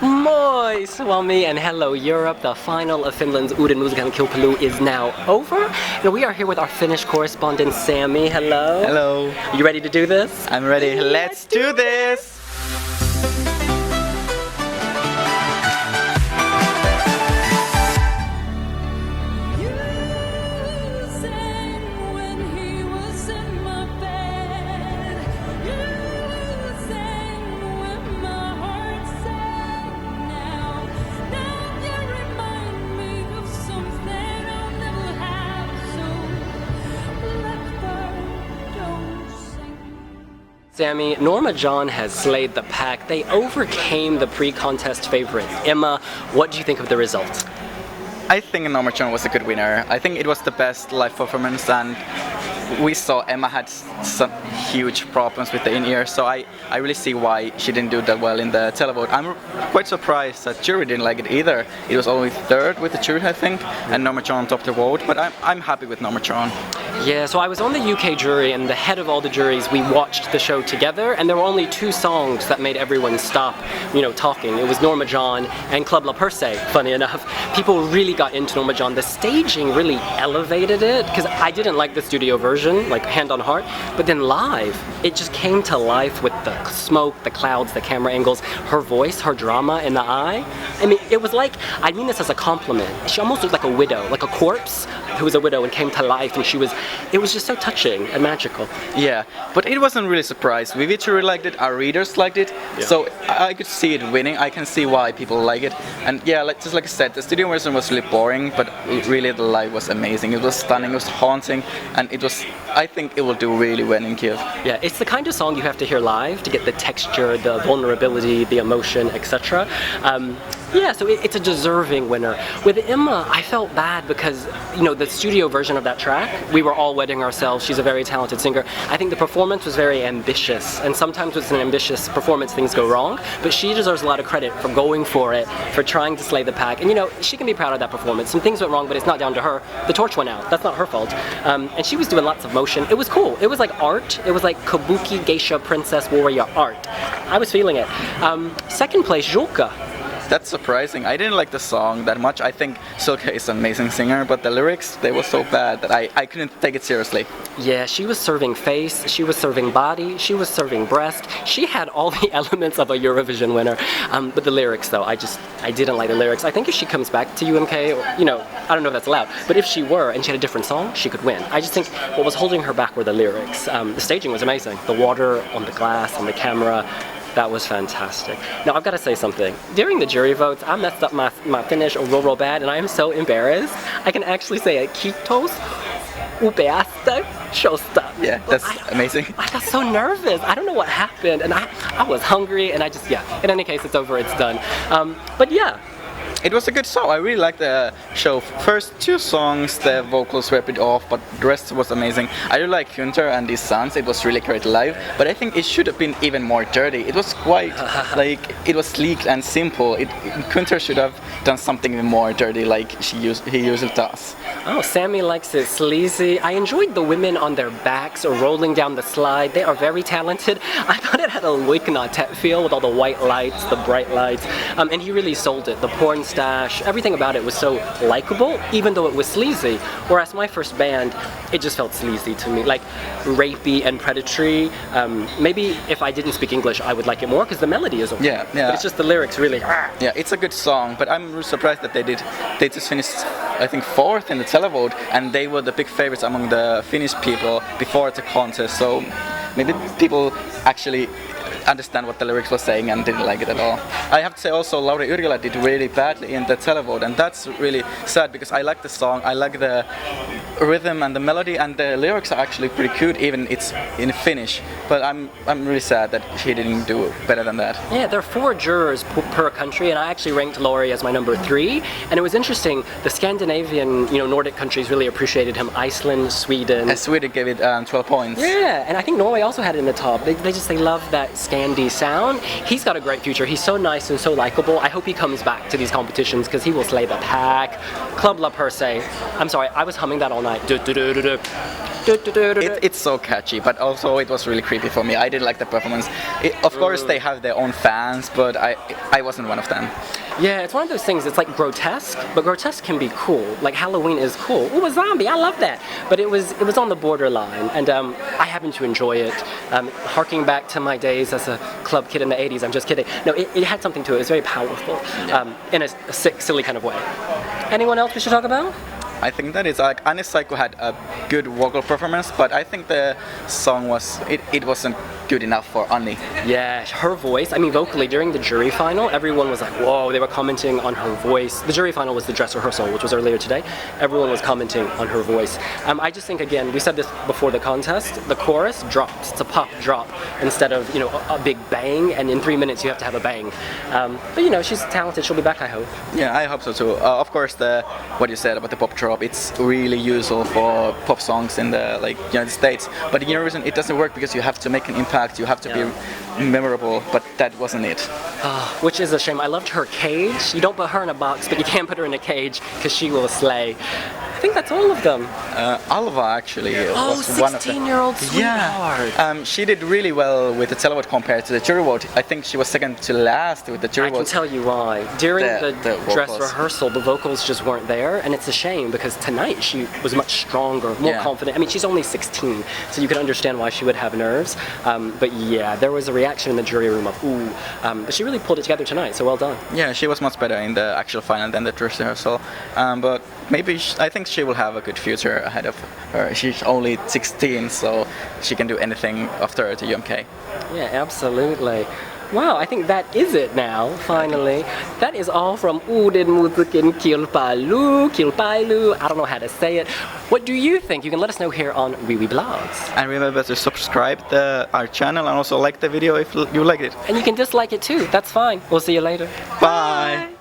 Moi Suomi and hello Europe. The final of Finland's Uuden Musiikin KIlpailu is now over. And we are here with our Finnish correspondent Sammy. Hello. Hello. You ready to do this? I'm ready. Let's do this! Sammy, Norma John has slayed the pack. They overcame the pre-contest favorite, Emma. What do you think of the results? I think Norma John was a good winner. I think it was the best live performance, and we saw Emma had some huge problems with the in-ear, so I really see why she didn't do that well in the televote. I'm quite surprised that jury didn't like it either. It was only third with the jury, I think, and Norma John topped the vote, but I'm happy with Norma John. Yeah, so I was on the UK jury, and the head of all the juries, we watched the show together, and there were only two songs that made everyone stop, talking. It was Norma John and Club La Perse, funny enough. People really got into Norma John. The staging really elevated it, because I didn't like the studio version, like hand on heart, but then live, it just came to life with the smoke, the clouds, the camera angles, her voice, her drama in the eye. I mean, it was like, I mean this as a compliment. She almost looked like a widow, like a corpse who was a widow and came to life, and it was just so touching and magical. Yeah, but it wasn't really a surprise. We jury liked it, our readers liked it, so I could see it winning. I can see why people like it. And yeah, just like I said, the studio version was really boring, but really the live was amazing. It was stunning, it was haunting, and I think it will do really well in Kiev. Yeah, it's the kind of song you have to hear live to get the texture, the vulnerability, the emotion, etc. Yeah, so it's a deserving winner. With Emma, I felt bad because, the studio version of that track, we were all wetting ourselves. She's a very talented singer. I think the performance was very ambitious, and sometimes with an ambitious performance, things go wrong, but she deserves a lot of credit for going for it, for trying to slay the pack. And, she can be proud of that performance. Some things went wrong, but it's not down to her. The torch went out. That's not her fault. And she was doing lots of motion. It was cool. It was like art. It was like kabuki, geisha, princess, warrior art. I was feeling it. Second place, Julka. That's surprising. I didn't like the song that much. I think Silke is an amazing singer, but the lyrics, they were so bad that I couldn't take it seriously. Yeah, she was serving face, she was serving body, she was serving breast. She had all the elements of a Eurovision winner. But the lyrics, though, I didn't like the lyrics. I think if she comes back to UMK, I don't know if that's allowed, but if she were and she had a different song, she could win. I just think what was holding her back were the lyrics. The staging was amazing. The water on the glass, on the camera, that was fantastic. Now, I've got to say something. During the jury votes, I messed up my Finnish real bad, and I am so embarrassed. I can actually say it. Kiitos upeasta showsta. Yeah, that's amazing. I got so nervous. I don't know what happened, and I was hungry, and in any case, it's over, it's done. But yeah. It was a good show. I really liked the show. First two songs, the vocals were a bit off, but the rest was amazing. I really like Günther and his sons. It was really great live, but I think it should have been even more dirty. It was quite it was sleek and simple. Günther should have done something even more dirty, like he usually does. Oh, Sammy likes it sleazy. I enjoyed the women on their backs or rolling down the slide. They are very talented. I thought it had a Loiknatet feel with all the white lights, the bright lights, and he really sold it. The porn stash, everything about it was so likable, even though it was sleazy. Whereas my first band, it just felt sleazy to me, like rapey and predatory. Maybe if I didn't speak English, I would like it more because the melody is okay. Yeah. But it's just the lyrics really. Yeah, it's a good song, but I'm really surprised that they just finished, I think, fourth in the televote, and they were the big favorites among the Finnish people before the contest. So maybe people actually understand what the lyrics were saying and didn't like it at all. I have to say also Lauri Yrjölä did really badly in the televote, and that's really sad because I like the song, I like the rhythm and the melody, and the lyrics are actually pretty good, even it's in Finnish. But I'm really sad that he didn't do better than that. Yeah, there are 4 jurors per country, and I actually ranked Lauri as my number 3. And it was interesting, the Scandinavian, Nordic countries really appreciated him. Iceland, Sweden. And Sweden gave it 12 points. Yeah, and I think Norway also had it in the top. They love that Scandi sound. He's got a great future. He's so nice and so likable. I hope he comes back to these competitions because he will slay the pack. Club La Perse. I'm sorry, I was humming that all night. It's so catchy, but also it was really creepy for me. I didn't like the performance. Of course, they have their own fans, but I wasn't one of them. Yeah, it's one of those things, it's like grotesque, but grotesque can be cool. Like Halloween is cool. Ooh, a zombie, I love that. But it was on the borderline, and I happen to enjoy it. Harking back to my days as a club kid in the 80s, I'm just kidding. No, it had something to it. It was very powerful, in a sick, silly kind of way. Anyone else we should talk about? I think that is like Anne Saiko had a good vocal performance, but I think the song it wasn't good enough for Annie. Yeah, her voice, I mean vocally during the jury final, everyone was like, whoa, they were commenting on her voice. The jury final was the dress rehearsal, which was earlier today. Everyone was commenting on her voice. I just think, again, we said this before the contest, the chorus drops. It's a pop drop instead of, a big bang, and in 3 minutes you have to have a bang. But she's talented, she'll be back, I hope. Yeah, I hope so too. Of course, what you said about the pop drop, it's really useful for pop songs in the United States. But in Eurovision, it doesn't work because you have to make an impact, you have to be memorable, but that wasn't it. Which is a shame. I loved her cage. You don't put her in a box, but you can put her in a cage because she will slay. I think that's all of them. Alva actually was one of them. 16-year-old sweetheart. Yeah, she did really well with the televote compared to the jury vote. I think she was second to last with the jury vote. I can tell you why. During the dress rehearsal, the vocals just weren't there, and it's a shame because tonight she was much stronger, more confident. I mean, she's only 16, so you can understand why she would have nerves. But yeah, there was a reaction in the jury room of ooh. But she really pulled it together tonight, so well done. Yeah, she was much better in the actual final than the dress rehearsal. But maybe I think she will have a good future ahead of her. She's only 16, so she can do anything after the UMK. Yeah, absolutely. Wow, I think that is it now, finally. That is all from Uuden Musiikin KIlpailu. I don't know how to say it. What do you think? You can let us know here on wiwibloggs. And remember to subscribe to our channel and also like the video if you liked it. And you can dislike it too, that's fine. We'll see you later. Bye.